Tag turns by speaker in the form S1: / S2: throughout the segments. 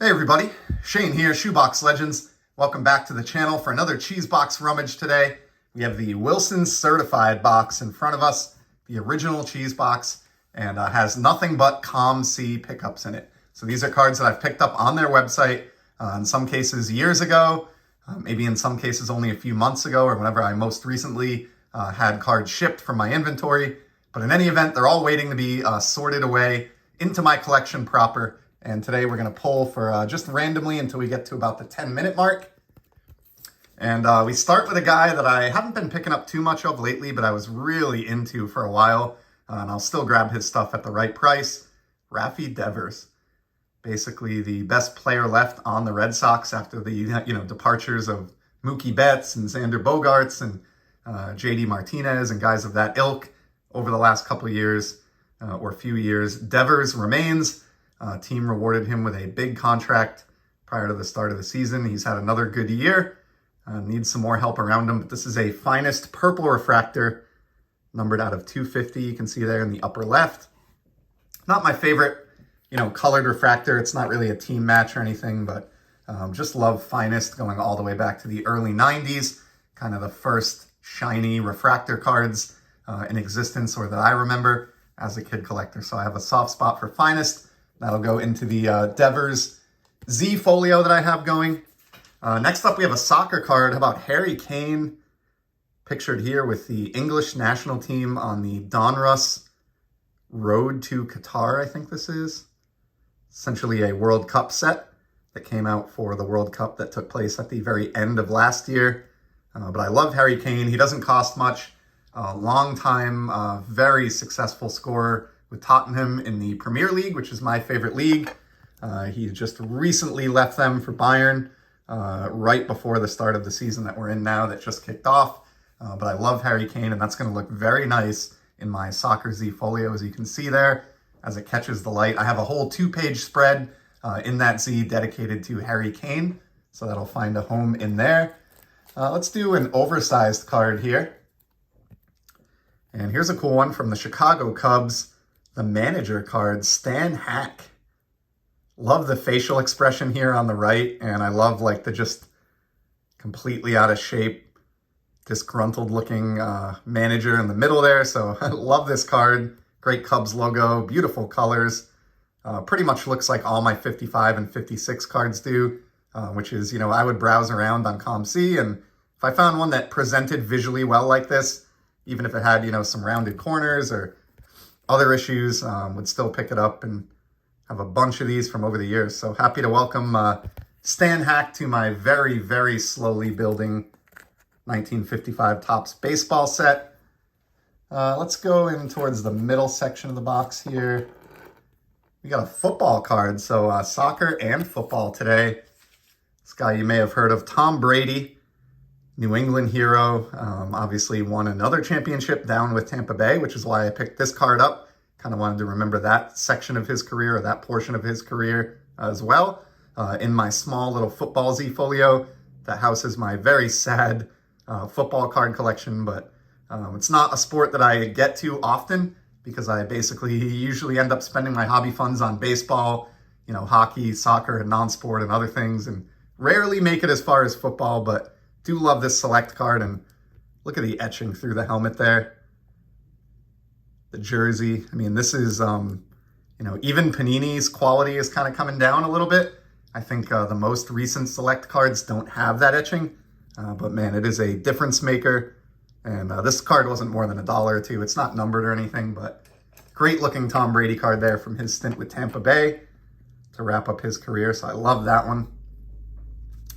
S1: Hey everybody, Shane here, Shoebox Legends. Welcome back to the channel for another cheese box rummage today. We have the Wilson certified box in front of us, the original cheese box, and has nothing but COMC pickups in it. So these are cards that I've picked up on their website, in some cases years ago, maybe in some cases only a few months ago, or whenever I most recently had cards shipped from my inventory. But in any event, they're all waiting to be sorted away into my collection proper. And today we're going to pull for just randomly until we get to about the 10-minute mark. And we start with a guy that I haven't been picking up too much of lately, but I was really into for a while. And I'll still grab his stuff at the right price. Rafael Devers. Basically the best player left on the Red Sox after the departures of Mookie Betts and Xander Bogaerts and JD Martinez and guys of that ilk over the last couple of years or few years. Devers remains. Team rewarded him with a big contract prior to the start of the season. He's had another good year. Needs some more help around him, but this is a finest purple refractor, numbered out of 250. You can see there in the upper left. Not my favorite, colored refractor. It's not really a team match or anything, but just love finest going all the way back to the early 90s. Kind of the first shiny refractor cards in existence, or that I remember as a kid collector. So I have a soft spot for finest. That'll go into the Devers Z folio that I have going. Next up, we have a soccer card. How about Harry Kane, pictured here with the English national team on the Donruss Road to Qatar, I think this is. Essentially a World Cup set that came out for the World Cup that took place at the very end of last year. But I love Harry Kane. He doesn't cost much. Long time, very successful scorer with Tottenham in the Premier League, which is my favorite league. He just recently left them for Bayern right before the start of the season that we're in now that just kicked off. But I love Harry Kane, and that's going to look very nice in my Soccer Z folio, as you can see there, as it catches the light. I have a whole 2-page spread in that Z dedicated to Harry Kane, so that'll find a home in there. Let's do an oversized card here. And here's a cool one from the Chicago Cubs. The manager card, Stan Hack. Love the facial expression here on the right, and I love the just completely out of shape, disgruntled looking manager in the middle there. So I love this card. Great Cubs logo, beautiful colors. Pretty much looks like all my 55 and 56 cards do, which is, I would browse around on COMC, and if I found one that presented visually well like this, even if it had, some rounded corners or other issues, would still pick it up and have a bunch of these from over the years. So happy to welcome Stan Hack to my very, very slowly building 1955 Topps baseball set. Let's go in towards the middle section of the box here. We got a football card, so soccer and football today. This guy you may have heard of, Tom Brady, New England hero, obviously won another championship down with Tampa Bay, which is why I picked this card up. Kind of wanted to remember that section of his career, or that portion of his career as well. In my small little football Z folio that houses my very sad football card collection, but it's not a sport that I get to often because I basically usually end up spending my hobby funds on baseball, hockey, soccer, and non-sport and other things, and rarely make it as far as football, but do love this select card. And look at the etching through the helmet there. The jersey. I mean, this is, even Panini's quality is kind of coming down a little bit. I think the most recent select cards don't have that etching. But man, it is a difference maker. And this card wasn't more than $1 or $2. It's not numbered or anything, but great looking Tom Brady card there from his stint with Tampa Bay to wrap up his career. So I love that one.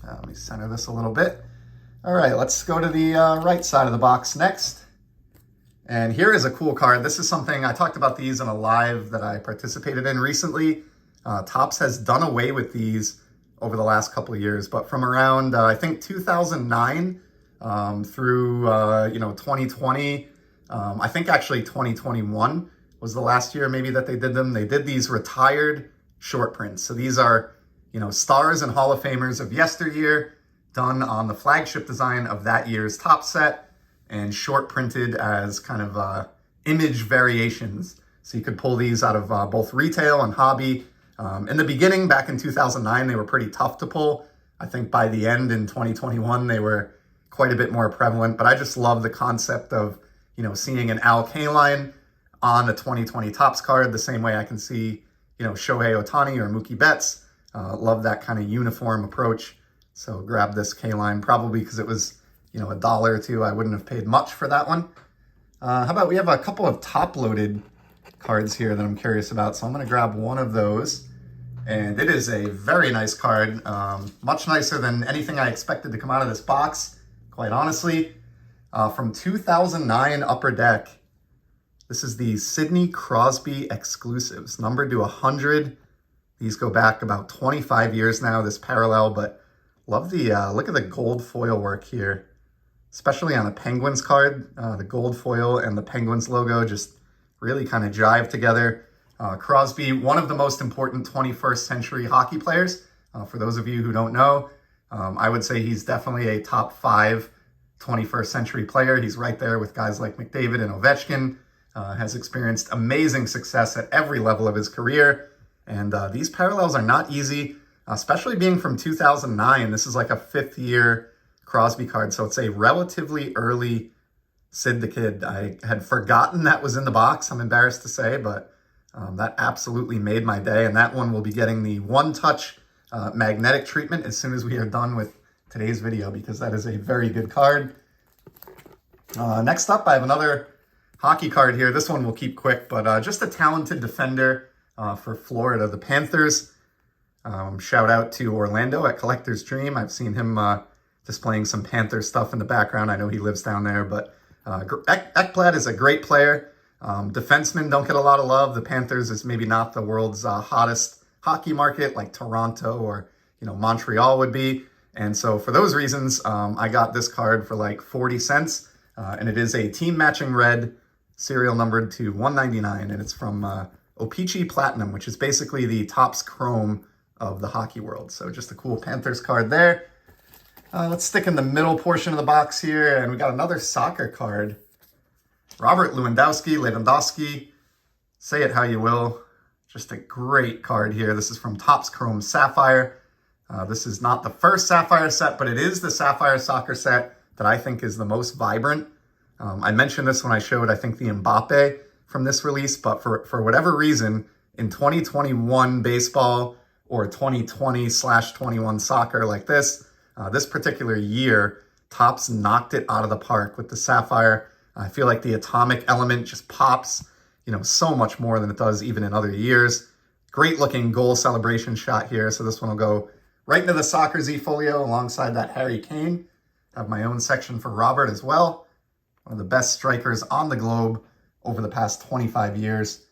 S1: Let me center this a little bit. All right, let's go to the right side of the box next. And here is a cool card. This is something, I talked about these in a live that I participated in recently. Topps has done away with these over the last couple of years, but from around, I think 2009 through, 2020, I think actually 2021 was the last year maybe that they did them. They did these retired short prints. So these are, stars and Hall of Famers of yesteryear, done on the flagship design of that year's Topps set and short printed as kind of image variations. So you could pull these out of both retail and hobby. In the beginning, back in 2009, they were pretty tough to pull. I think by the end in 2021, they were quite a bit more prevalent, but I just love the concept of, seeing an Al Kaline on a 2020 Topps card the same way I can see, Shohei Ohtani or Mookie Betts. Love that kind of uniform approach. So grab this Kaline probably because it was, $1 or $2. I wouldn't have paid much for that one. How about we have a couple of top-loaded cards here that I'm curious about. So I'm going to grab one of those. And it is a very nice card. Much nicer than anything I expected to come out of this box, quite honestly. From 2009 Upper Deck. This is the Sidney Crosby exclusives, numbered to 100. These go back about 25 years now, this parallel, but love the, look at the gold foil work here, especially on a Penguins card. The gold foil and the Penguins logo just really kind of jive together. Crosby, one of the most important 21st century hockey players. For those of you who don't know, I would say he's definitely a top 5 21st century player. He's right there with guys like McDavid and Ovechkin. Has experienced amazing success at every level of his career. And these parallels are not easy, especially being from 2009. This is like a 5th year Crosby card. So it's a relatively early Sid the Kid. I had forgotten that was in the box, I'm embarrassed to say, but that absolutely made my day. And that one will be getting the one-touch magnetic treatment as soon as we are done with today's video, because that is a very good card. Next up, I have another hockey card here. This one will keep quick, but just a talented defender for Florida, the Panthers. Shout out to Orlando at Collector's Dream. I've seen him displaying some Panther stuff in the background. I know he lives down there, but Ekblad is a great player. Defensemen don't get a lot of love. The Panthers is maybe not the world's hottest hockey market like Toronto or Montreal would be. And so for those reasons, I got this card for like 40 cents. And it is a team matching red, serial numbered to 199. And it's from O-Pee-Chee Platinum, which is basically the Topps Chrome of the hockey world. So just a cool Panthers card there. Let's stick in the middle portion of the box here. And we got another soccer card. Robert Lewandowski, say it how you will. Just a great card here. This is from Topps Chrome Sapphire. This is not the first Sapphire set, but it is the Sapphire soccer set that I think is the most vibrant. I mentioned this when I showed, I think, the Mbappe from this release, but for whatever reason, in 2021 baseball or 2020/21 soccer like this, this particular year, Topps knocked it out of the park with the Sapphire. I feel like the atomic element just pops, so much more than it does even in other years. Great looking goal celebration shot here. So this one will go right into the Soccer Z folio alongside that Harry Kane. I have my own section for Robert as well. One of the best strikers on the globe over the past 25 years.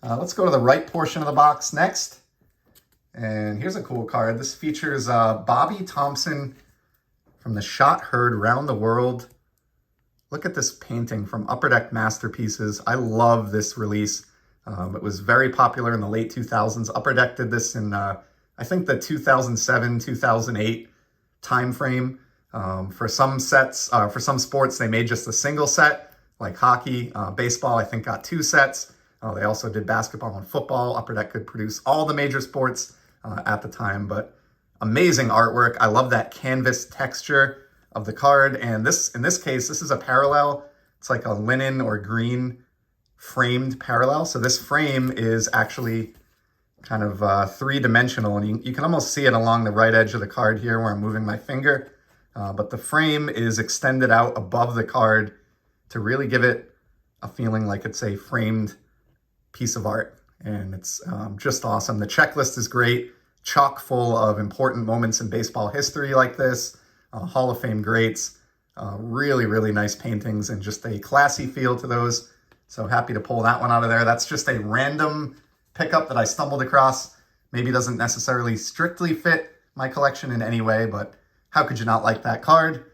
S1: Let's go to the right portion of the box next. And here's a cool card. This features Bobby Thompson from the shot heard round the world. Look at this painting from Upper Deck Masterpieces. I love this release. It was very popular in the late 2000s. Upper Deck did this in, I think, the 2007, 2008 time frame. For some sets, for some sports, they made just a single set, like hockey. Baseball, I think, got 2 sets. They also did basketball and football. Upper Deck could produce all the major sports at the time, but amazing artwork. I love that canvas texture of the card. And in this case, this is a parallel. It's like a linen or green framed parallel. So this frame is actually kind of 3-dimensional, and you can almost see it along the right edge of the card here where I'm moving my finger. But the frame is extended out above the card to really give it a feeling like it's a framed piece of art. And it's just awesome. The checklist is great, chock full of important moments in baseball history like this, Hall of Fame greats, really, really nice paintings, and just a classy feel to those. So happy to pull that one out of there. That's just a random pickup that I stumbled across. Maybe doesn't necessarily strictly fit my collection in any way, but how could you not like that card?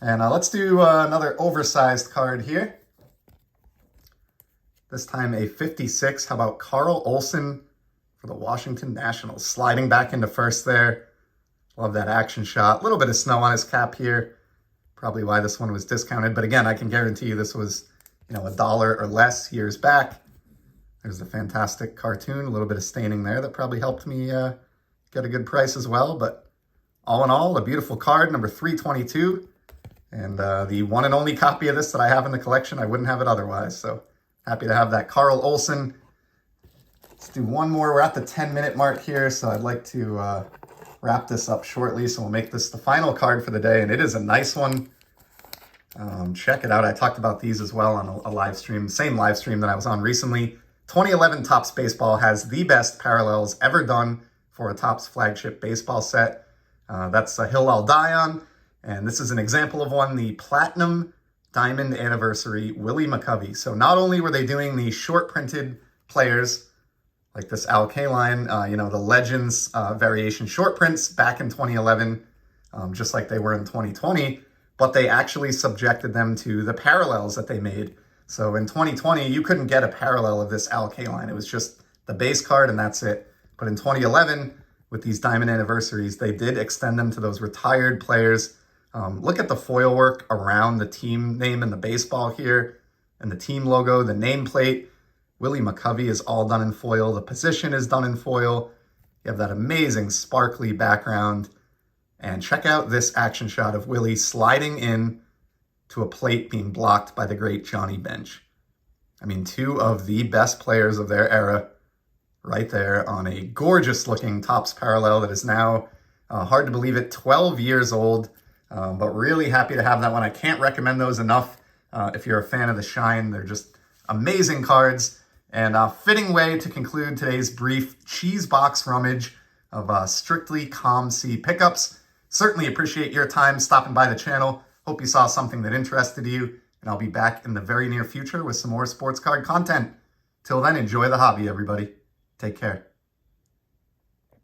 S1: And let's do another oversized card here. This time a 56. How about Carl Olson for the Washington Nationals? Sliding back into first there. Love that action shot. A little bit of snow on his cap here. Probably why this one was discounted. But again, I can guarantee you this was, $1 or less years back. There's a fantastic cartoon, a little bit of staining there that probably helped me get a good price as well. But all in all, a beautiful card, number 322. And the one and only copy of this that I have in the collection. I wouldn't have it otherwise. So happy to have that. Carl Olson. Let's do one more. We're at the 10-minute mark here, so I'd like to wrap this up shortly. So we'll make this the final card for the day, and it is a nice one. Check it out. I talked about these as well on a live stream, same live stream that I was on recently. 2011 Topps Baseball has the best parallels ever done for a Topps flagship baseball set. That's a hill I'll die on. And this is an example of one, the Platinum Diamond Anniversary Willie McCovey. So not only were they doing the short printed players, like this Al Kaline, the Legends variation short prints back in 2011, just like they were in 2020, but they actually subjected them to the parallels that they made. So in 2020, you couldn't get a parallel of this Al Kaline. It was just the base card and that's it. But in 2011, with these Diamond Anniversaries, they did extend them to those retired players. Look at the foil work around the team name and the baseball here, and the team logo, the nameplate. Willie McCovey is all done in foil. The position is done in foil. You have that amazing sparkly background. And check out this action shot of Willie sliding in to a plate being blocked by the great Johnny Bench. I mean, two of the best players of their era right there on a gorgeous looking Topps parallel that is now, hard to believe it, 12 years old. But really happy to have that one. I can't recommend those enough. If you're a fan of the shine, they're just amazing cards. And a fitting way to conclude today's brief cheese box rummage of strictly COMC pickups. Certainly appreciate your time stopping by the channel. Hope you saw something that interested you. And I'll be back in the very near future with some more sports card content. Till then, enjoy the hobby, everybody. Take care.